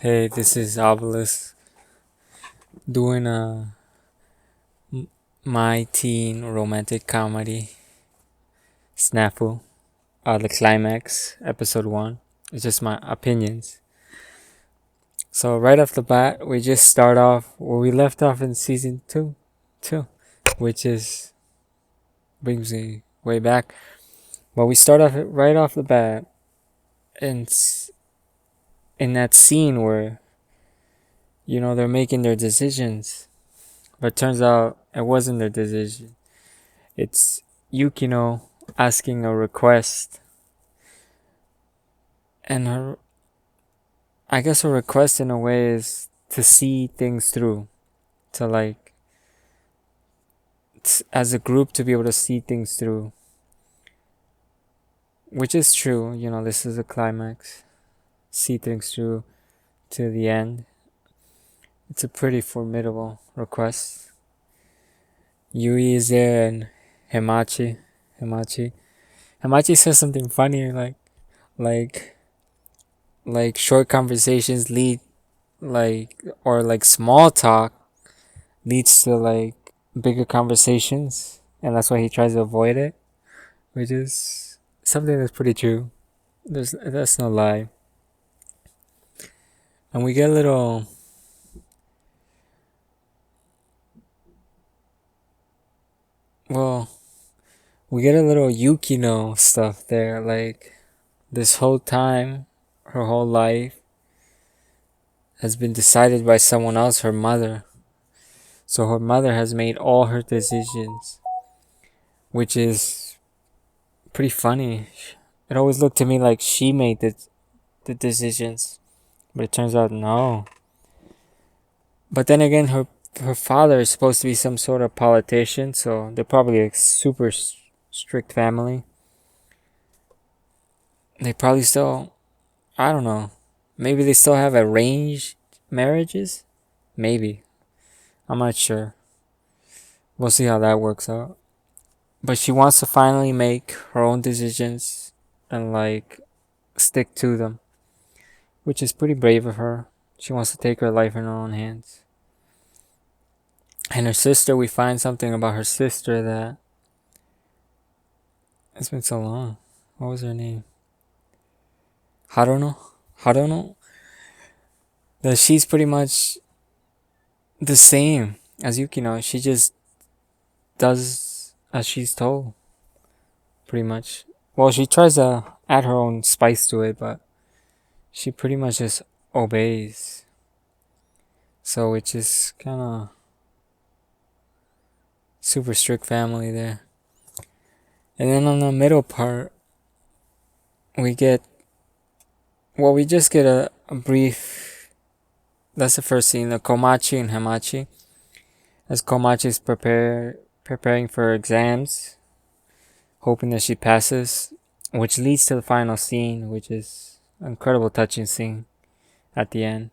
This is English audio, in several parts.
Hey, this is Obelisk doing my teen romantic comedy SNAFU, the climax, episode 1. It's just my opinions. So right off the bat, we just start off where we left off in season 2, which is brings me way back. But we start off right off the bat in in that scene where they're making their decisions, but it turns out it wasn't their decision. It's Yukino asking a request, and I guess her request in a way is to see things through, to as a group to be able to see things through, which is true. This is a climax. See things through to the end. It's a pretty formidable request. Yui is there and Hamachi. Hamachi. Hamachi says something funny like short conversations lead or small talk leads to bigger conversations, and that's why he tries to avoid it, which is something that's pretty true. That's no lie. And we get a little well we get a little Yukino stuff there. Like, this whole time, her whole life has been decided by someone else, her mother. So her mother has made all her decisions, which is pretty funny. It always looked to me like she made the decisions, but it turns out no. But then again, her father is supposed to be some sort of politician, so they're probably a super strict family. They probably still, I don't know, maybe they still have arranged marriages? Maybe. I'm not sure. We'll see how that works out. But she wants to finally make her own decisions and stick to them, which is pretty brave of her. She wants to take her life in her own hands. And her sister, we find something about her sister that it's been so long. What was her name? Haruno? Haruno? That she's pretty much the same as Yukino. She just does as she's told. Pretty much. Well, she tries to add her own spice to it, but she pretty much just obeys. So it's just kind of super strict family there. And then on the middle part, we just get a brief. That's the first scene, the Komachi and Hamachi. As Komachi is preparing for exams, hoping that she passes, which leads to the final scene, which is an incredible touching scene at the end.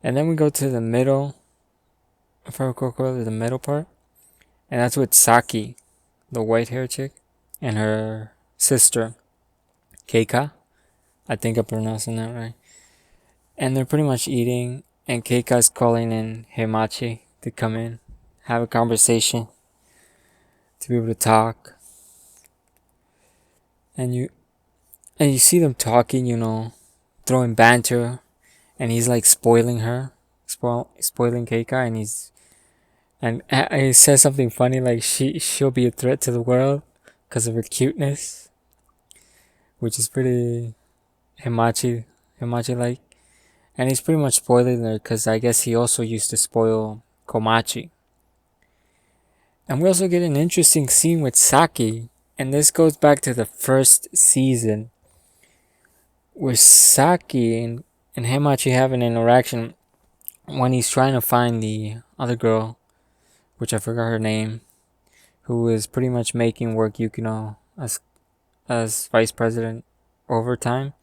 And then we go to the middle, if I recall correctly, the middle part, and that's with Saki, the white hair chick, and her sister, Keika. I think I'm pronouncing that right. And they're pretty much eating, and Keika's calling in Heimachi to come in, have a conversation, to be able to talk. And you see them talking, throwing banter, and he's spoiling her, spoiling Keika, and he says something funny like she'll be a threat to the world because of her cuteness, which is pretty Himachi like. And he's pretty much spoiling her because I guess he also used to spoil Komachi. And we also get an interesting scene with Saki, and this goes back to the first season, where Saki and Himachi have an interaction when he's trying to find the other girl, which I forgot her name, who is pretty much making work Yukino as vice president over time.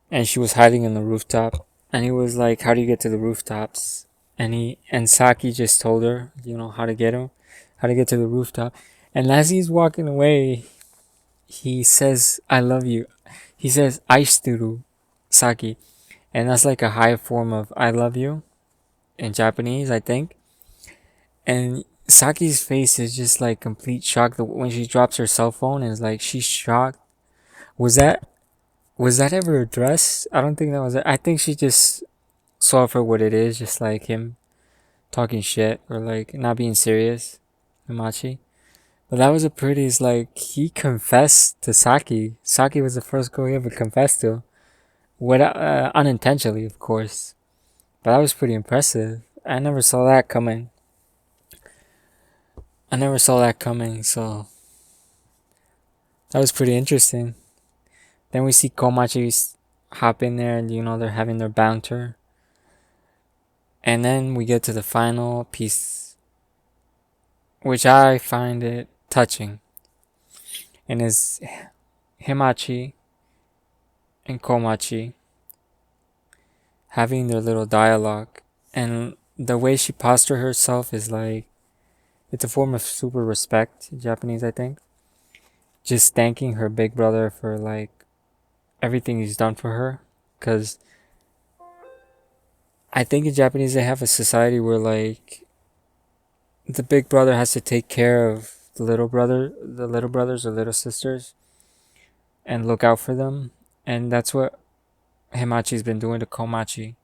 And she was hiding in the rooftop, and he was like, "How do you get to the rooftops?" And Saki just told her, how to get to the rooftop. And as he's walking away, he says, "I love you." He says, "Aishiteru, Saki." and that's like a high form of "I love you" in Japanese, I think. And Saki's face is just like complete shock when she drops her cell phone, and is like she's shocked. Was that was that ever addressed? I don't think that was it. I think she just saw it for what it is, just like him talking shit or like not being serious, Hamachi. But that was a pretty, it's like he confessed to Saki. Saki was the first girl he ever confessed to. Unintentionally, of course. But that was pretty impressive. I never saw that coming. So that was pretty interesting. Then we see Komachi hop in there and, they're having their banter. And then we get to the final piece, which I find it touching. And is Himachi and Komachi having their little dialogue. And the way she postures herself is like, it's a form of super respect in Japanese, I think. Just thanking her big brother for like everything he's done for her. Because I think in Japanese they have a society where like the big brother has to take care of the little brothers or little sisters and look out for them. And that's what Himachi's been doing to Komachi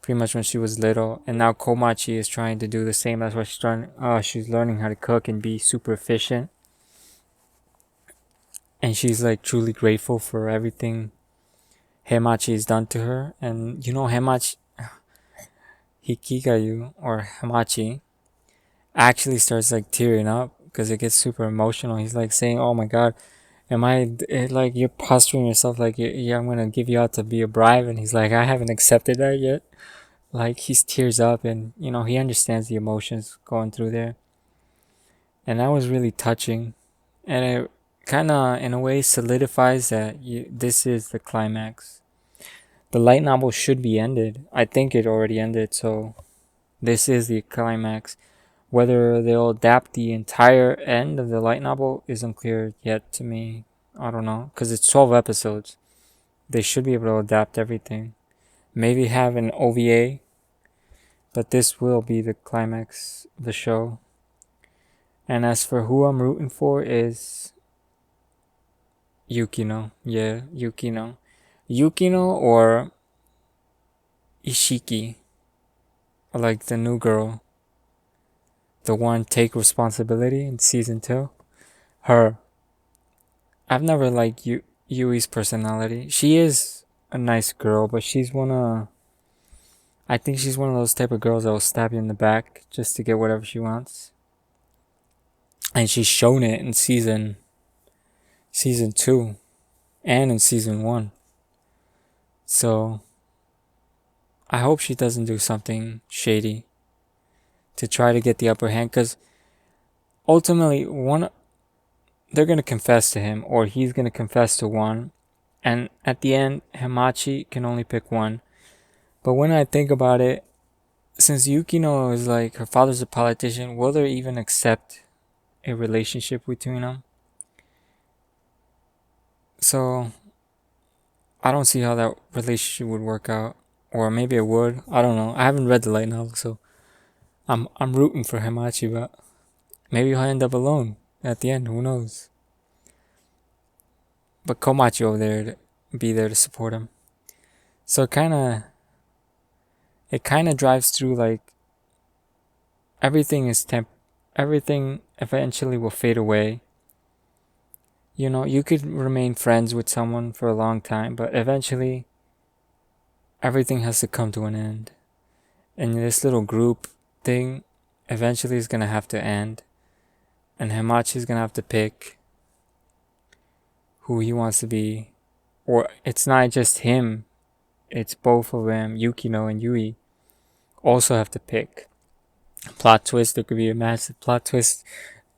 pretty much when she was little, and now Komachi is trying to do the same. That's why she's learning how to cook and be super efficient, and she's like truly grateful for everything Hemachi has done to her. And Hemachi Hikigayu or Hamachi actually starts like tearing up because it gets super emotional. He's like saying, "Oh my God, am I like you're posturing yourself like yeah, I'm gonna give you out to be a bribe?" And he's like, "I haven't accepted that yet." Like he tears up, and he understands the emotions going through there, and that was really touching, and it kind of in a way solidifies that this is the climax. The light novel should be ended. I think it already ended, so this is the climax. Whether they'll adapt the entire end of the light novel is unclear yet to me. I don't know, because it's 12 episodes. They should be able to adapt everything. Maybe have an OVA, but this will be the climax of the show. And as for who I'm rooting for is Yukino. Yeah, Yukino. Yukino or Ishiki. Like the new girl. The one take responsibility in season 2. Her. I've never liked Yui's personality. She is a nice girl, but I think she's one of those type of girls that will stab you in the back just to get whatever she wants. And she's shown it in season 2 and in season 1. So I hope she doesn't do something shady to try to get the upper hand, because ultimately they're going to confess to him, or he's going to confess to one, and at the end Hamachi can only pick one. But when I think about it, since Yukino is like her father's a politician, will they even accept a relationship between them? So I don't see how that relationship would work out, or maybe it would. I don't know. I haven't read the light novel, so I'm rooting for Hamachi, but maybe he'll end up alone at the end. Who knows? But Komachi over there to be there to support him. So it kind of drives through like everything is everything eventually will fade away. You could remain friends with someone for a long time, but eventually everything has to come to an end. And this little group thing eventually is gonna have to end. And Hamachi is gonna have to pick who he wants to be. Or it's not just him, it's both of them, Yukino and Yui, also have to pick. Plot twist, there could be a massive plot twist.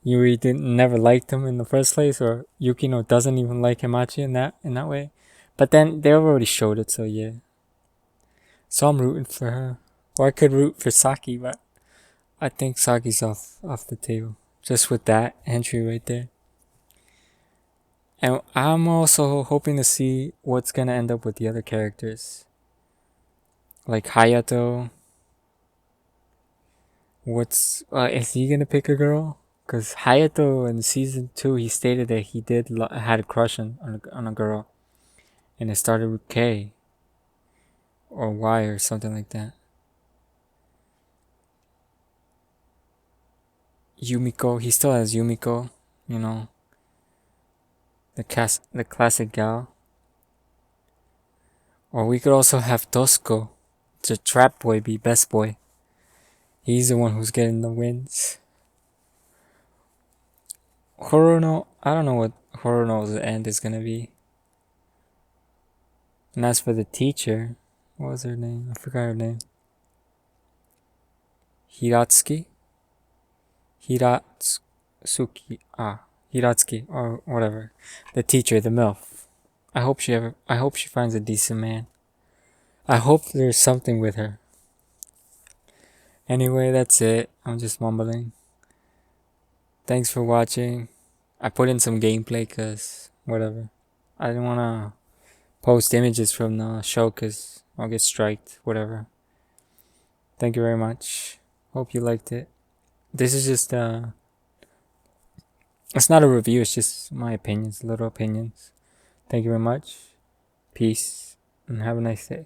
Yui never liked him in the first place, or Yukino doesn't even like Hamachi in that way. But then they already showed it, so yeah. So I'm rooting for her. Or I could root for Saki, but I think Saki's off the table. Just with that entry right there. And I'm also hoping to see what's gonna end up with the other characters. Like Hayato. What's is he gonna pick a girl? Cause Hayato in season 2, he stated that he had a crush on a girl, and it started with K or Y or something like that. Yumiko, he still has Yumiko, you know, the classic gal. Or we could also have Tosco, the trap boy, be best boy. He's the one who's getting the wins. Horono, I don't know what Horono's end is gonna be. And as for the teacher, what was her name? I forgot her name. Hiratsuki? Hiratsuki. Hiratsuki or whatever. The teacher, the MILF. I hope she finds a decent man. I hope there's something with her. Anyway, that's it. I'm just mumbling. Thanks for watching. I put in some gameplay cause whatever. I didn't wanna post images from the show cause I'll get striked. Whatever. Thank you very much. Hope you liked it. This is just it's not a review, it's just my opinions, little opinions. Thank you very much. Peace and have a nice day.